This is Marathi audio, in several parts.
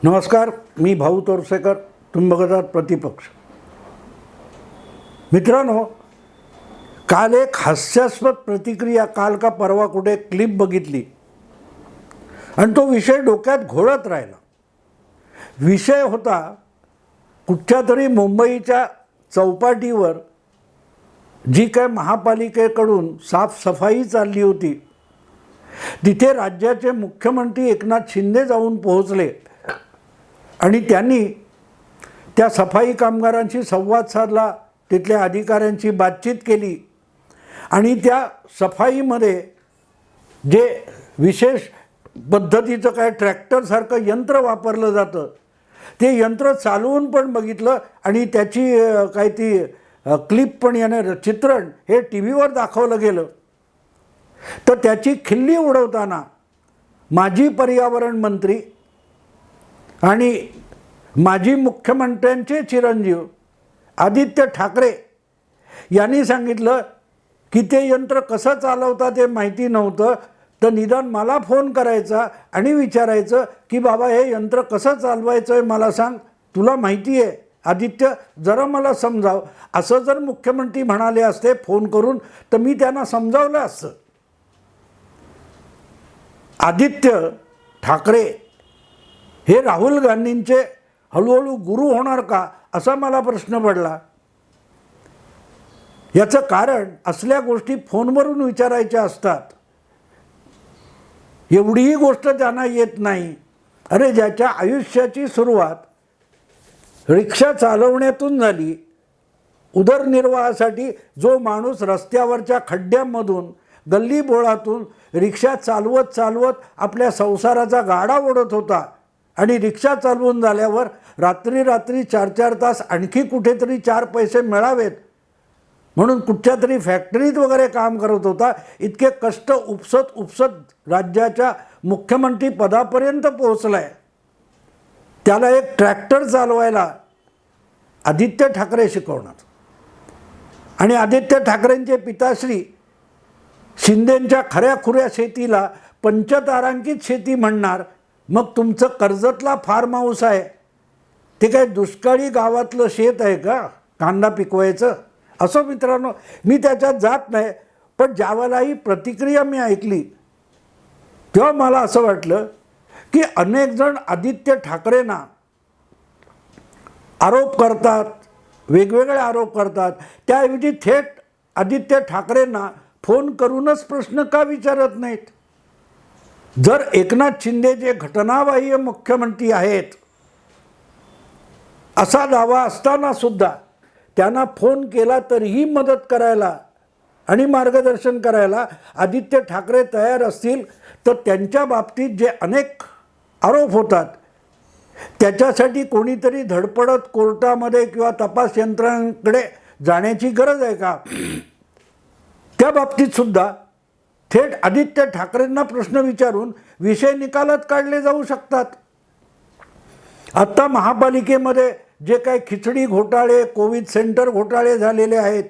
नमस्कार, मी भाऊ तोरसेकर. तुम्ही बघत आहात प्रतिपक्ष. मित्रांनो, काल एक हास्यास्पद प्रतिक्रिया, काल का परवा कुठे क्लिप बघितली आणि तो विषय डोक्यात घोळत राहिला. विषय होता कुठच्या तरी मुंबईच्या चौपाटीवर जी काय महापालिकेकडून साफसफाई चालली होती, तिथे राज्याचे मुख्यमंत्री एकनाथ शिंदे जाऊन पोहोचले आणि त्यांनी त्या सफाई कामगारांशी संवाद साधला, तिथल्या अधिकाऱ्यांची बातचीत केली आणि त्या सफाईमध्ये जे विशेष पद्धतीचं काय ट्रॅक्टरसारखं यंत्र वापरलं जातं, ते यंत्र चालवून पण बघितलं आणि त्याची काय ती क्लिप पण याने चित्रण हे टी व्हीवर दाखवलं गेलं. तर त्याची खिल्ली उडवताना माजी पर्यावरण मंत्री आणि माजी मुख्यमंत्र्यांचे चिरंजीव आदित्य ठाकरे यांनी सांगितलं की ते यंत्र कसं चालवतात ते माहिती नव्हतं, तर निदान मला फोन करायचा आणि विचारायचं की बाबा हे यंत्र कसं चालवायचं आहे मला सांग, तुला माहिती आहे आदित्य, जरा मला समजाव. असं जर मुख्यमंत्री म्हणाले असते फोन करून तर मी त्यांना समजावलं असतं. आदित्य ठाकरे हे राहुल गांधींचे हळूहळू गुरु होणार का, असा मला प्रश्न पडला. याचं कारण असल्या गोष्टी फोनवरून विचारायच्या असतात. एवढीही गोष्ट त्यांना येत नाही. अरे, ज्याच्या आयुष्याची सुरुवात रिक्षा चालवण्यातून झाली, उदरनिर्वाहासाठी जो माणूस रस्त्यावरच्या खड्ड्यांमधून गल्लीबोळातून रिक्षा चालवत चालवत आपल्या संसाराचा गाडा ओढत होता आणि रिक्षा चालवून झाल्यावर रात्री 4-4 तास आणखी कुठेतरी 4 पैसे मिळावेत म्हणून कुठच्या तरी फॅक्टरीत वगैरे काम करत होता, इतके कष्ट उपसत उपसत राज्याच्या मुख्यमंत्री पदापर्यंत पोहोचलाय. त्याला एक ट्रॅक्टर चालवायला आदित्य ठाकरे शिकवणार आणि आदित्य ठाकरेंचे पिताश्री शिंदेंच्या खऱ्याखुऱ्या शेतीला पंचतारांकित शेती म्हणणार. मग तुमचं कर्जतला फार्म हाऊस आहे ते काय दुष्काळी गावातलं शेत आहे का कांदा पिकवायचं? असं मित्रांनो, मी त्याच्यात जात नाही, पण ज्यावेळेला ही प्रतिक्रिया मी ऐकली तेव्हा मला असं वाटलं की अनेक जण आदित्य ठाकरेंना आरोप करतात, वेगवेगळे आरोप करतात, त्याऐवजी थेट आदित्य ठाकरेंना फोन करूनच प्रश्न का विचारत नाहीत? जर एकनाथ शिंदे जे घटनाबाह्य मुख्यमंत्री आहेत असा दावा असताना सुद्धा त्यांना फोन केला तरीही मदत करायला आणि मार्गदर्शन करायला आदित्य ठाकरे तयार असतील, तर त्यांच्या बाबतीत जे अनेक आरोप होतात त्याच्यासाठी कोणीतरी धडपडत कोर्टामध्ये किंवा तपास यंत्रणांकडे जाण्याची गरज आहे का? त्या बाबतीत सुद्धा थेट आदित्य ठाकरेंना प्रश्न विचारून विषय निकालात काढले जाऊ शकतात. आत्ता महापालिकेमध्ये जे काही खिचडी घोटाळे, कोविड सेंटर घोटाळे झालेले आहेत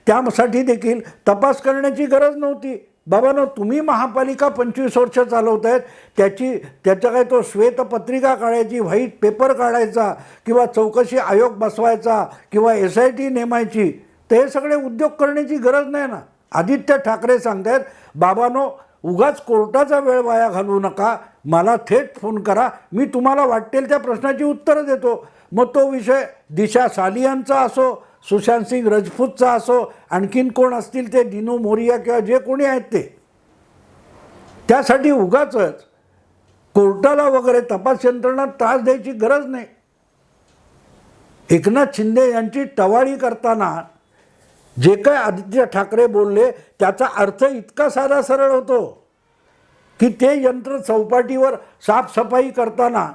त्यासाठी देखील तपास करण्याची गरज नव्हती. बाबांनो, तुम्ही महापालिका 25 वर्ष चालवत आहेत, त्याचा काय तो श्वेतपत्रिका काढायची, व्हाईट पेपर काढायचा किंवा चौकशी आयोग बसवायचा किंवा SIT नेमायची, तर हे सगळे उद्योग करण्याची गरज नाही ना. आदित्य ठाकरे सांगतायत, बाबांनो उगाच कोर्टाचा वेळ वाया घालवू नका, मला थेट फोन करा, मी तुम्हाला वाटेल त्या प्रश्नाची उत्तरं देतो. मग तो विषय दिशा सालियांचा असो, सुशांत सिंग राजपूतचा असो, आणखीन कोण असतील ते दिनू मोरिया किंवा जे कोणी आहेत ते, त्यासाठी उगाचच कोर्टाला वगैरे तपास यंत्रणा त्रास द्यायची गरज नाही. एकनाथ शिंदे यांची टवाळी करताना जे काय आदित्य ठाकरे बोलले त्याचा अर्थ इतका साधा सरळ होतो की ते यंत्र चौपाटीवर साफसफाई करताना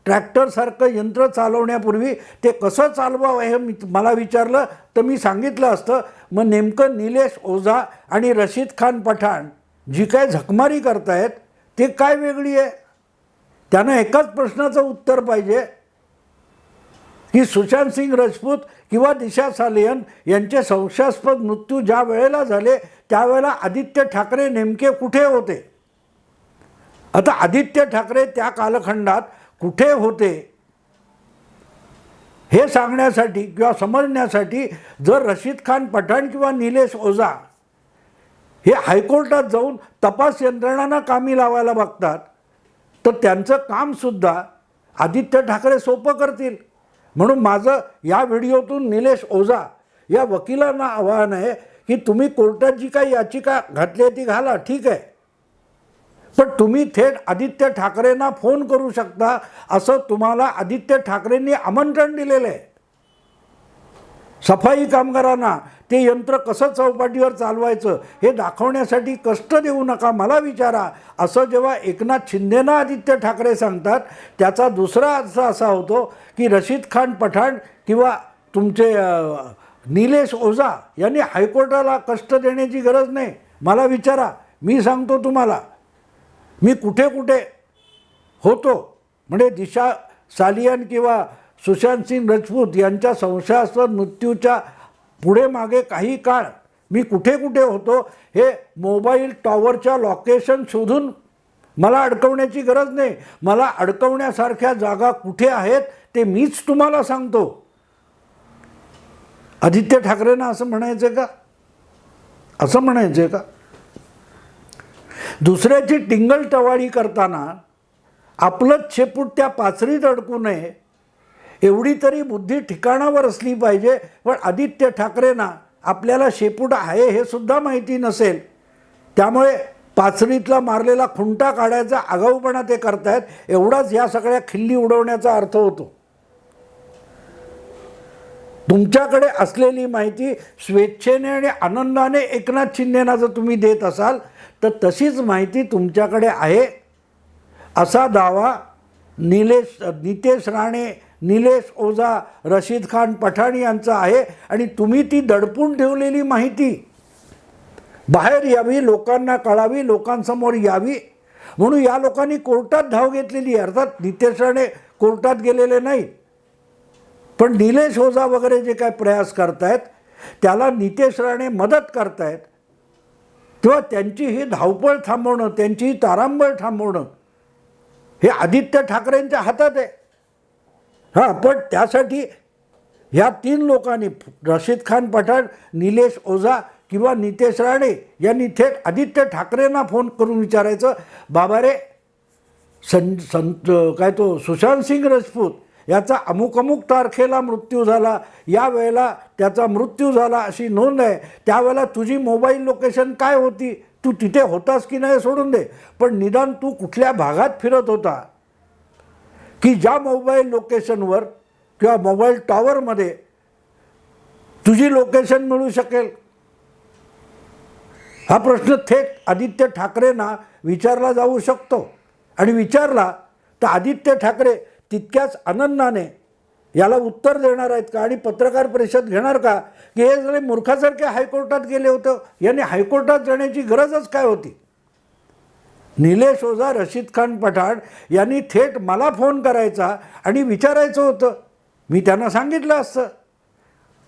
ट्रॅक्टरसारखं यंत्र चालवण्यापूर्वी ते कसं चालवावं हे मला विचारलं तर मी सांगितलं असतं. मग नेमकं निलेश ओझा आणि रशीद खान पठाण जी काय झकमारी करतायत ते काय वेगळी आहे? त्यांना एकाच प्रश्नाचं उत्तर पाहिजे की सुशांत सिंग राजपूत किंवा दिशा सालियन यांचे संशयास्पद मृत्यू ज्या वेळेला झाले त्यावेळेला आदित्य ठाकरे नेमके कुठे होते? आता आदित्य ठाकरे त्या कालखंडात कुठे होते हे सांगण्यासाठी किंवा समजण्यासाठी जर रशीद खान पठाण किंवा निलेश ओझा हे हायकोर्टात जाऊन तपास यंत्रणांना कामी लावायला बघतात, तर त्यांचं कामसुद्धा आदित्य ठाकरे सोपं करतील. म्हणून माझं या व्हिडिओतून निलेश ओझा या वकिलांना आवाहन आहे की तुम्ही कोर्टात जी काही याचिका घातली आहे ती घाला, ठीक आहे, पण तुम्ही थेट आदित्य ठाकरेंना फोन करू शकता असं तुम्हाला आदित्य ठाकरेंनी आमंत्रण दिलेलं आहे. सफाई कामगारांना ते यंत्र कसं चौपाटीवर चालवायचं हे दाखवण्यासाठी कष्ट देऊ नका, मला विचारा, असं जेव्हा एकनाथ शिंदेना आदित्य ठाकरे सांगतात, त्याचा दुसरा अर्थ असा होतो की रशीद खान पठाण किंवा तुमचे निलेश ओझा यांनी हायकोर्टाला कष्ट देण्याची गरज नाही. मला विचारा, मी सांगतो तुम्हाला, मी कुठे कुठे होतो. म्हणजे दिशा सालियन किंवा सुशांत सिंग राजपूत यांच्या संशयास्पद मृत्यूच्या पुढे मागे काही काळ मी कुठे कुठे होतो हे मोबाईल टॉवरच्या लोकेशन शोधून मला अडकवण्याची गरज नाही. मला अडकवण्यासारख्या जागा कुठे आहेत ते मीच तुम्हाला सांगतो. आदित्य ठाकरेंना असं म्हणायचं का? असं म्हणायचं का? दुसऱ्याची टिंगलटवाळी करताना आपलंच शेपूट त्या पाचरीत अडकू नये एवढी तरी बुद्धी ठिकाणावर असली पाहिजे. पण आदित्य ठाकरेंना आपल्याला शेपूट आहे हे सुद्धा माहिती नसेल, त्यामुळे पाचरीतला मारलेला खुंटा काढायचा आगाऊपणा ते करतायत. एवढाच या सगळ्या खिल्ली उडवण्याचा अर्थ होतो. तुमच्याकडे असलेली माहिती स्वेच्छेने आणि आनंदाने एकनाथ शिंदेना जर तुम्ही देत असाल तर तशीच माहिती तुमच्याकडे आहे असा दावा नितेश राणे, निलेश ओझा, रशीद खान पठाण यांचा आहे. आणि तुम्ही ती दडपून ठेवलेली माहिती बाहेर यावी, लोकांना कळावी, लोकांसमोर यावी म्हणून या लोकांनी कोर्टात धाव घेतलेली आहे. अर्थात नितेश राणे कोर्टात गेलेले नाही, पण निलेश ओझा वगैरे जे काय प्रयास करतायत त्याला नितेश राणे मदत करतायत. तेव्हा त्यांची ही धावपळ थांबवणं, त्यांची ही तारांबळ थांबवणं हे आदित्य ठाकरेंच्या हातात आहे. हां, पण त्यासाठी ह्या तीन लोकांनी, रशीद खान पठाण, निलेश ओझा किंवा नितेश राणे यांनी थेट आदित्य ठाकरेंना फोन करून विचारायचं, बाबा रे, सुशांत सिंग राजपूत याचा अमुक अमुक तारखेला मृत्यू झाला, या वेळेला त्याचा मृत्यू झाला अशी नोंद आहे, त्यावेळेला तुझी मोबाईल लोकेशन काय होती, तू तिथे होतास की नाही सोडून दे, पण निदान तू कुठल्या भागात फिरत होता की ज्या मोबाईल लोकेशनवर किंवा मोबाईल टॉवरमध्ये तुझी लोकेशन मिळू शकेल. हा प्रश्न थेट आदित्य ठाकरेंना विचारला जाऊ शकतो. आणि विचारला तर आदित्य ठाकरे तितक्याच आनंदाने याला उत्तर देणार आहेत का आणि पत्रकार परिषद घेणार का की हे जरी मूर्खासारखे हायकोर्टात गेले होते, यांनी हायकोर्टात जाण्याची गरजच काय होती. निलेश ओझा, रशीद खान पठाण यांनी थेट मला फोन करायचा आणि विचारायचं होतं. मी त्यांना सांगितलं असतं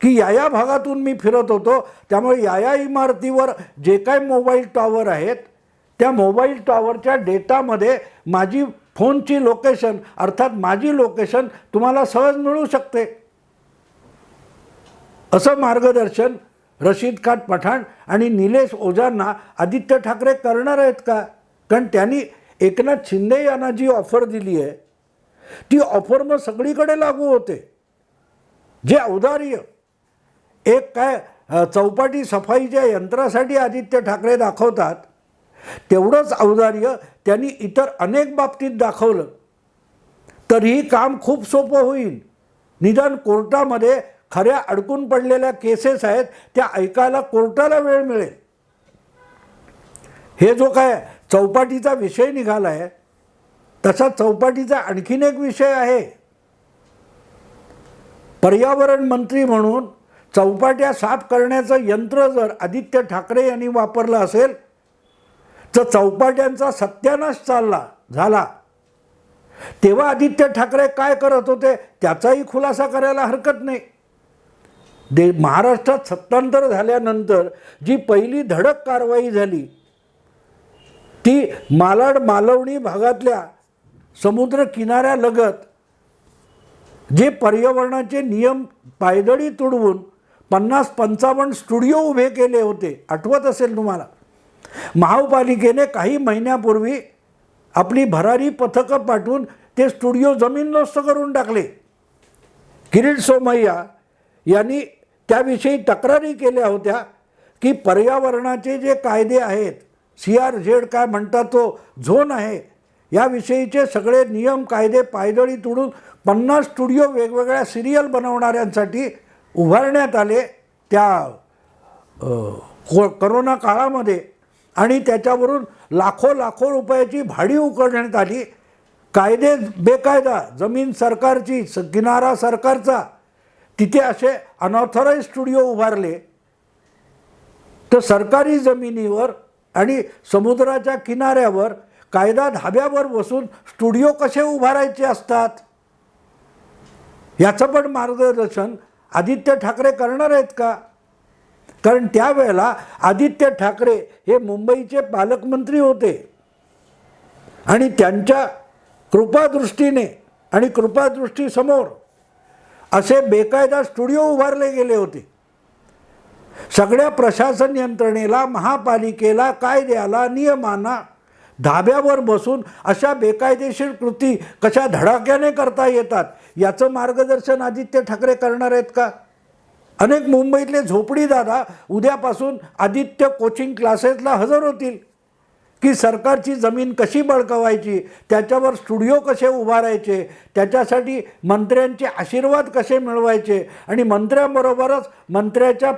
की या भागातून मी फिरत होतो, त्यामुळे या इमारतीवर जे काय मोबाईल टॉवर आहेत त्या मोबाईल टॉवरच्या डेटामध्ये माझी फोनची लोकेशन अर्थात माझी लोकेशन तुम्हाला सहज मिळू शकते. असं मार्गदर्शन रशीद खान पठाण आणि निलेश ओझांना आदित्य ठाकरे करणार आहेत का? कारण त्यांनी एकनाथ शिंदे यांना जी ऑफर दिली आहे ती ऑफर मग सगळीकडे लागू होते. जे औदार्य एक काय चौपाटी सफाईच्या यंत्रासाठी आदित्य ठाकरे दाखवतात, तेवढंच औदार्य त्यांनी इतर अनेक बाबतीत दाखवलं तरीही काम खूप सोपं होईल. निदान कोर्टामध्ये खऱ्या अडकून पडलेल्या केसेस आहेत त्या ऐकायला कोर्टाला वेळ मिळेल. हे जो काय चौपाटीचा विषय निघाला आहे तसा चौपाटीचा आणखीन एक विषय आहे. पर्यावरण मंत्री म्हणून चौपाट्या साफ करण्याचं यंत्र जर आदित्य ठाकरे यांनी वापरलं असेल तर चौपाट्यांचा सत्यानाश झाला. तेव्हा आदित्य ठाकरे काय करत होते त्याचाही खुलासा करायला हरकत नाही. महाराष्ट्रात सत्तांतर झाल्यानंतर जी पहिली धडक कारवाई झाली ती मालाड मालवणी भागातल्या समुद्र किनाऱ्यालगत जे पर्यावरणाचे नियम पायदळी तुडवून 50-55 स्टुडिओ उभे केले होते, आठवत असेल तुम्हाला. महापालिकेने काही महिन्यापूर्वी आपली भरारी पथकं पाठवून ते स्टुडिओ जमीनदोस्त करून टाकले. किरीट सोमय्या यांनी त्याविषयी तक्रारी केल्या होत्या की पर्यावरणाचे जे कायदे आहेत, CRZ काय म्हणतात तो झोन आहे, याविषयीचे सगळे नियम कायदे पायदळी तोडून 50 स्टुडिओ वेगवेगळ्या सिरियल बनवणाऱ्यांसाठी उभारण्यात आले त्या करोना काळामध्ये. आणि त्याच्यावरून लाखो रुपयाची भाडी उकळण्यात आली. कायदे बेकायदा, जमीन सरकारची, किनारा सरकारचा, तिथे असे अनऑथराईज स्टुडिओ उभारले. तर सरकारी जमिनीवर आणि समुद्राच्या किनाऱ्यावर कायदा धाब्यावर बसून स्टुडिओ कसे उभारायचे असतात, याचं पण मार्गदर्शन आदित्य ठाकरे करणार आहेत का? कारण त्यावेळेला आदित्य ठाकरे हे मुंबईचे पालकमंत्री होते आणि त्यांच्या कृपादृष्टीने आणि कृपादृष्टीसमोर असे बेकायदा स्टुडिओ उभारले गेले होते. सगळ्या प्रशासन यंत्रणेला, महापालिकेला, कायद्याला, नियमांना धाब्यावर बसून अशा बेकायदेशीर कृती कशा धडाक्याने करता येतात याचं मार्गदर्शन आदित्य ठाकरे करणार आहेत का? अनेक मुंबईतले झोपडीदादा उद्यापासून आदित्य कोचिंग क्लासेसला हजर होतील की सरकारची जमीन कशी बळकावायची, त्याच्यावर स्टुडिओ कसे उभारायचे, त्याच्यासाठी मंत्र्यांचे आशीर्वाद कसे मिळवायचे आणि मंत्र्यांबरोबरच मंत्र्याच्या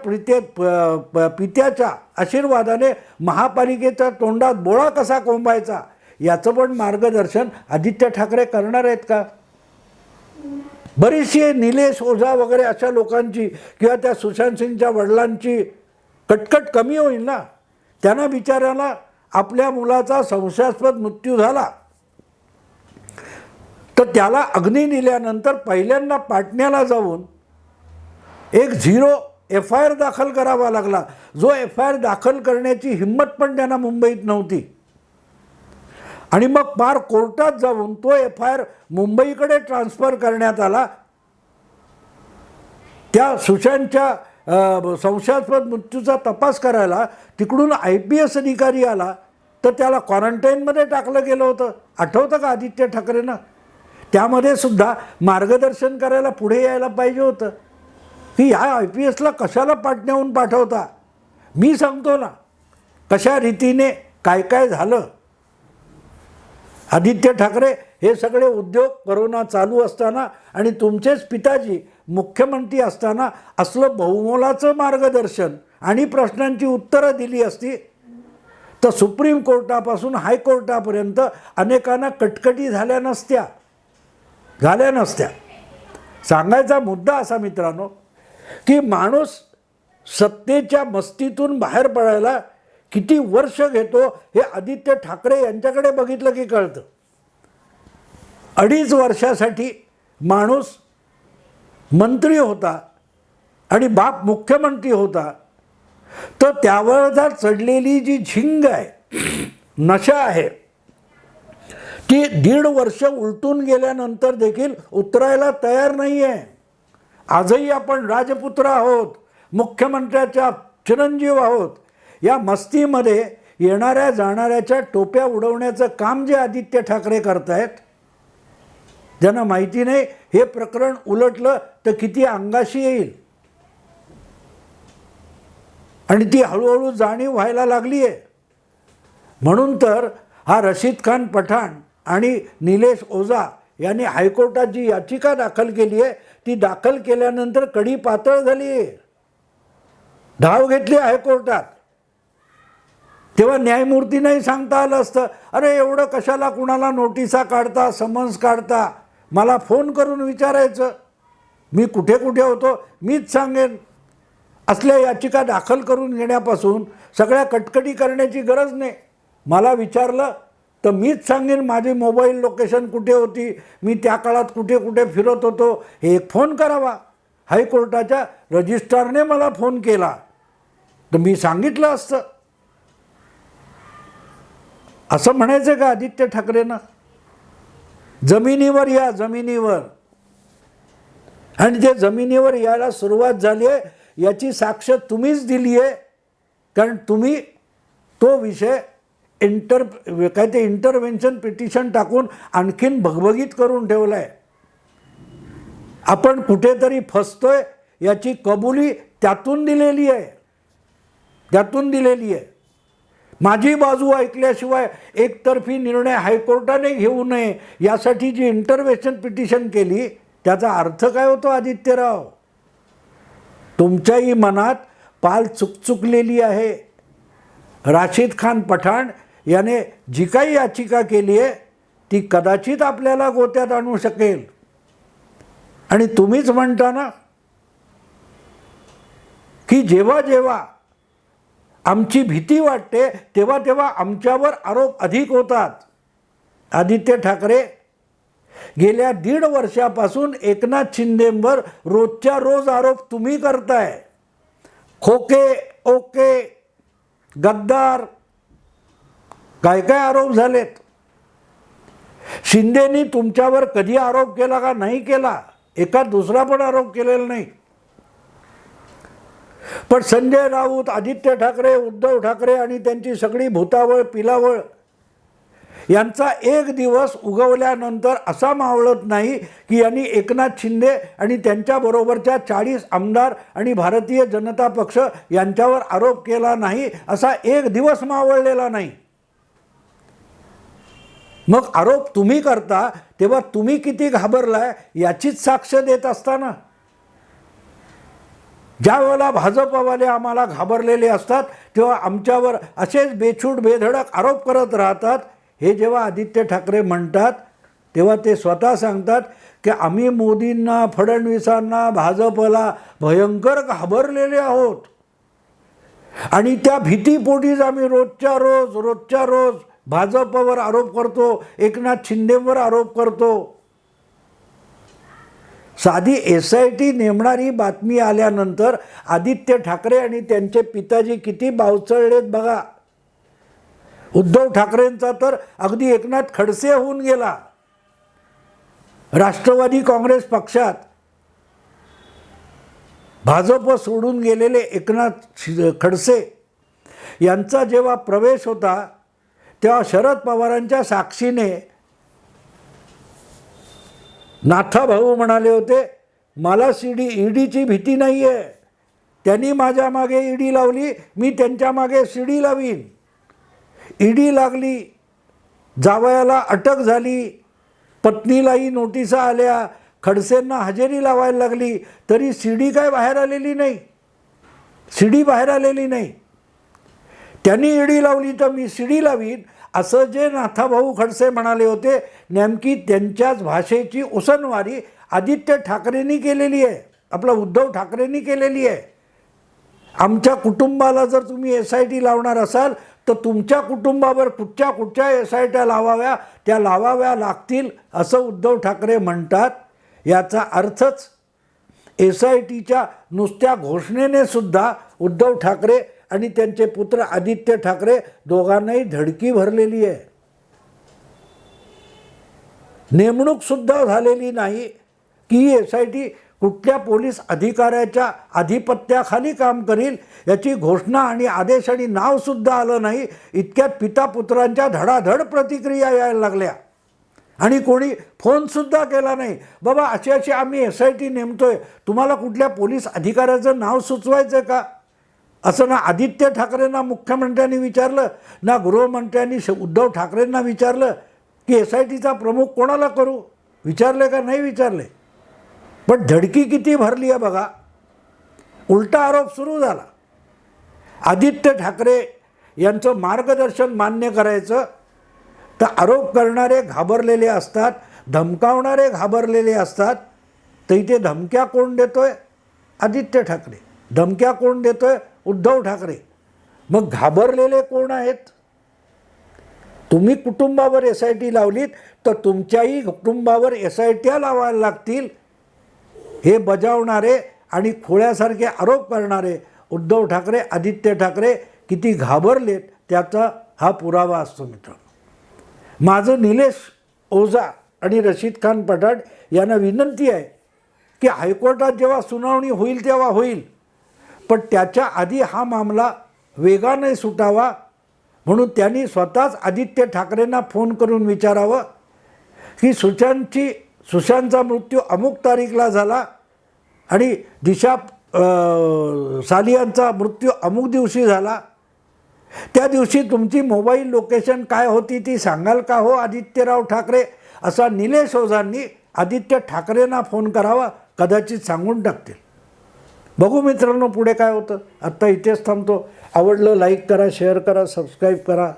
पित्याच्या आशीर्वादाने महापालिकेच्या तोंडात बोळा कसा कोंबायचा, याचं पण मार्गदर्शन आदित्य ठाकरे करणार आहेत का? बरीचशी निलेश ओझा वगैरे अशा लोकांची किंवा त्या सुशांत सिंगच्या वडिलांची कटकट कमी होईल ना. त्यांना बिचाऱ्याला आपल्या मुलाचा संशयास्पद मृत्यू झाला तर त्याला अग्नी दिल्यानंतर पहिल्यांदा पाटण्याला जाऊन एक 0 FIR दाखल करावा लागला. जो FIR दाखल करण्याची हिंमत पण त्यांना मुंबईत नव्हती. आणि मग पार कोर्टात जाऊन तो FIR मुंबईकडे ट्रान्सफर करण्यात आला. त्या सुशांतच्या संशयास्पद मृत्यूचा तपास करायला तिकडून IPS अधिकारी आला तर त्याला क्वारंटाईनमध्ये टाकलं गेलं होतं. आठवतं का आदित्य ठाकरेंना? त्यामध्ये सुद्धा मार्गदर्शन करायला पुढे यायला पाहिजे होतं की ह्या IPSला कशाला पाटण्याहून पाठवता. मी सांगतो ना कशा रीतीने काय काय झालं. आदित्य ठाकरे हे सगळे उद्योग करोना चालू असताना आणि तुमचेच पिताजी मुख्यमंत्री असताना असलं बहुमोलाचं मार्गदर्शन आणि प्रश्नांची उत्तरं दिली असती तर सुप्रीम कोर्टापासून हायकोर्टापर्यंत अनेकांना कटकटी झाल्या नसत्या. सांगायचा मुद्दा असा मित्रांनो की माणूस सत्तेच्या मस्तीतून बाहेर पडायला किती वर्ष घेतो हे आदित्य ठाकरे यांच्याकडे बघितलं की कळतं. 2.5 वर्षासाठी माणूस मंत्री होता आणि बाप मुख्यमंत्री होता तर त्यावर चढलेली जी झिंग आहे, नशा आहे, ती 1.5 वर्ष उलटून गेल्यानंतर देखील उतरायला तयार नाही आहे. आजही आपण राजपुत्र आहोत, मुख्यमंत्र्याच्या चिरंजीव आहोत. या मस्तीमध्ये येणाऱ्या जाणाऱ्याच्या टोप्या उडवण्याचं काम जे आदित्य ठाकरे करतायत, ज्यांना माहिती नाही हे प्रकरण उलटलं तर किती अंगाशी येईल आणि ती हळूहळू जाणीव व्हायला लागली आहे. म्हणून तर हा रशीद खान पठाण आणि निलेश ओझा यांनी हायकोर्टात जी याचिका दाखल केली आहे ती दाखल केल्यानंतर कडी पातळ झाली आहे. धाव घेतली हायकोर्टात. तेव्हा न्यायमूर्तींनाही सांगता आलं असतं, अरे एवढं कशाला कुणाला नोटिसा काढता, समन्स काढता, मला फोन करून विचारायचं, मी कुठे कुठे होतो मीच सांगेन. असल्या याचिका दाखल करून घेण्यापासून सगळ्या कटकटी करण्याची गरज नाही. मला विचारलं तर मीच सांगेन माझी मोबाईल लोकेशन कुठे होती, मी त्या काळात कुठे कुठे फिरत होतो, हे एक फोन करावा. हायकोर्टाच्या रजिस्ट्रारने मला फोन केला तर मी सांगितलं असतं. असं म्हणायचं का आदित्य ठाकरेंना? जमिनीवर या, जमिनीवर. आणि जे जमिनीवर यायला सुरुवात झाली आहे याची साक्ष तुम्हीच दिली आहे, कारण तुम्ही तो विषय इंटरव्हेन्शन पिटिशन टाकून आणखीन भगभगीत करून ठेवला आहे. आपण कुठेतरी फसतोय याची कबुली त्यातून दिलेली आहे, त्यातून दिलेली आहे. माझी बाजू ऐकल्याशिवाय एकतर्फी निर्णय हायकोर्टाने घेऊ नये यासाठी जी इंटरव्हेन्शन पिटिशन केली त्याचा अर्थ काय होतो आदित्यराव? तुमच्याही मनात पाल चुकचुकलेली आहे. राशिद खान पठाण याने जी काही याचिका केली आहे ती कदाचित आपल्याला गोत्यात आणू शकेल. आणि तुम्हीच म्हणता ना की जेव्हा जेव्हा आमची भीती वाटते तेव्हा तेव्हा आमच्यावर आरोप अधिक होतात. आदित्य ठाकरे गेल्या 1.5 वर्षापासून एकनाथ शिंदेंवर रोजच्या रोज आरोप तुम्ही करताय. खोके, ओके, गद्दार, काय काय आरोप झालेत. शिंदेनी तुमच्यावर कधी आरोप केला का? नाही केला. एका दुसरा पण आरोप केलेला नाही. पण संजय राऊत, आदित्य ठाकरे, उद्धव ठाकरे आणि त्यांची सगळी भुतावळ पिलावळ यांचा एक दिवस उगवल्यानंतर असा मावळत नाही की यांनी एकनाथ शिंदे आणि त्यांच्याबरोबरच्या 40 आमदार आणि भारतीय जनता पक्ष यांच्यावर आरोप केला नाही, असा एक दिवस मावळलेला नाही. मग आरोप तुम्ही करता तेव्हा तुम्ही किती घाबरलाय याचीच साक्ष देत असताना ज्या वेळेला भाजपवाले आम्हाला घाबरलेले असतात तेव्हा आमच्यावर असेच बेछूट बेधडक आरोप करत राहतात. हे जेव्हा आदित्य ठाकरे म्हणतात तेव्हा ते स्वतः सांगतात की आम्ही मोदींना, फडणवीसांना, भाजपला भयंकर घाबरलेले आहोत आणि त्या भीतीपोटीच आम्ही रोजच्या रोज भाजपवर आरोप करतो, एकनाथ शिंदेवर आरोप करतो. साधी SIT नेमणारी बातमी आल्यानंतर आदित्य ठाकरे आणि त्यांचे पिताजी किती बावचळलेत बघा. उद्धव ठाकरेंचा तर अगदी एकनाथ खडसे होऊन गेला. राष्ट्रवादी काँग्रेस पक्षात भाजप सोडून गेलेले एकनाथ खडसे यांचा जेव्हा प्रवेश होता तेव्हा शरद पवारांच्या साक्षीने नाथाभाऊ म्हणाले होते, मला ईडीची भीती नाही आहे. त्यांनी माझ्या मागे ईडी लावली, मी त्यांच्या मागे सीडी लावीन. ईडी लागली, जावयाला अटक झाली, पत्नीलाही नोटिसा आल्या, खडसेंना हजेरी लावायला लागली, तरी सीडी काय बाहेर आलेली नाही. सीडी बाहेर आलेली नाही. त्यांनी ईडी लावली तर मी सीडी लावीन असं जे नाथाभाऊ खडसे म्हणाले होते, नेमकी त्यांच्याच भाषेची उसनवारी आदित्य ठाकरेंनी केलेली आहे, आपला उद्धव ठाकरेंनी केलेली आहे. आमच्या कुटुंबाला जर तुम्ही SIT लावणार असाल तर तुमच्या कुटुंबावर कुठच्या SIT लावाव्या त्या लावाव्या लागतील असं उद्धव ठाकरे म्हणतात. याचा अर्थच SITच्या नुसत्या घोषणेने सुद्धा उद्धव ठाकरे आणि त्यांचे पुत्र आदित्य ठाकरे दोघांनाही धडकी भरलेली आहे. नेमणूक सुद्धा झालेली नाही की SIT कुठल्या पोलीस अधिकाऱ्याच्या आधिपत्याखाली काम करील याची घोषणा आणि आदेश आणि नाव सुद्धा आलं नाही. इतक्यात पिता पुत्रांच्या धडाधड प्रतिक्रिया यायला लागल्या आणि कोणी फोनसुद्धा केला नाही. बाबा अशी आम्ही SIT नेमतोय, तुम्हाला कुठल्या पोलीस अधिकाऱ्याचं नाव सुचवायचं का? असं ना आदित्य ठाकरेंना मुख्यमंत्र्यांनी विचारलं, ना गृहमंत्र्यांनी उद्धव ठाकरेंना विचारलं की SITचा प्रमुख कोणाला करू. विचारले का? नाही विचारले. पण धडकी किती भरली आहे बघा. उलटा आरोप सुरू झाला. आदित्य ठाकरे यांचं मार्गदर्शन मान्य करायचं तर आरोप करणारे घाबरलेले असतात, धमकावणारे घाबरलेले असतात. तर इथे धमक्या कोण देतोय? आदित्य ठाकरे. धमक्या कोण देतोय? उद्धव ठाकरे. मग घाबरलेले कोण आहेत? तुम्ही कुटुंबावर SIT लावलीत तर तुमच्याही कुटुंबावर SIT लावायला लागतील. हे बजावणारे आणि खोळ्यासारखे आरोप करणारे उद्धव ठाकरे, आदित्य ठाकरे किती घाबरलेत त्याचा हा पुरावा असतो मित्रांनो. माझं निलेश ओझा आणि रशीद खान पठाण यांना विनंती आहे की हायकोर्टात जेव्हा सुनावणी होईल तेव्हा होईल, पण त्याच्या आधी हा मामला वेगाने सुटावा म्हणून त्यांनी स्वतःच आदित्य ठाकरेंना फोन करून विचारावं की सुशांतचा मृत्यू अमुक तारीखला झाला आणि दिशा सालियांचा मृत्यू अमुक दिवशी झाला, त्या दिवशी तुमची मोबाईल लोकेशन काय होती ती सांगाल का हो आदित्यराव ठाकरे, असा निलेश ओझांनी आदित्य ठाकरेंना फोन करावा, कदाचित सांगून टाकतील. बघू मित्रांनो पुढे काय होतं. आत्ता इथेच थांबतो. आवडलं लाईक करा, शेअर करा, सबस्क्राईब करा.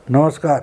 नमस्कार.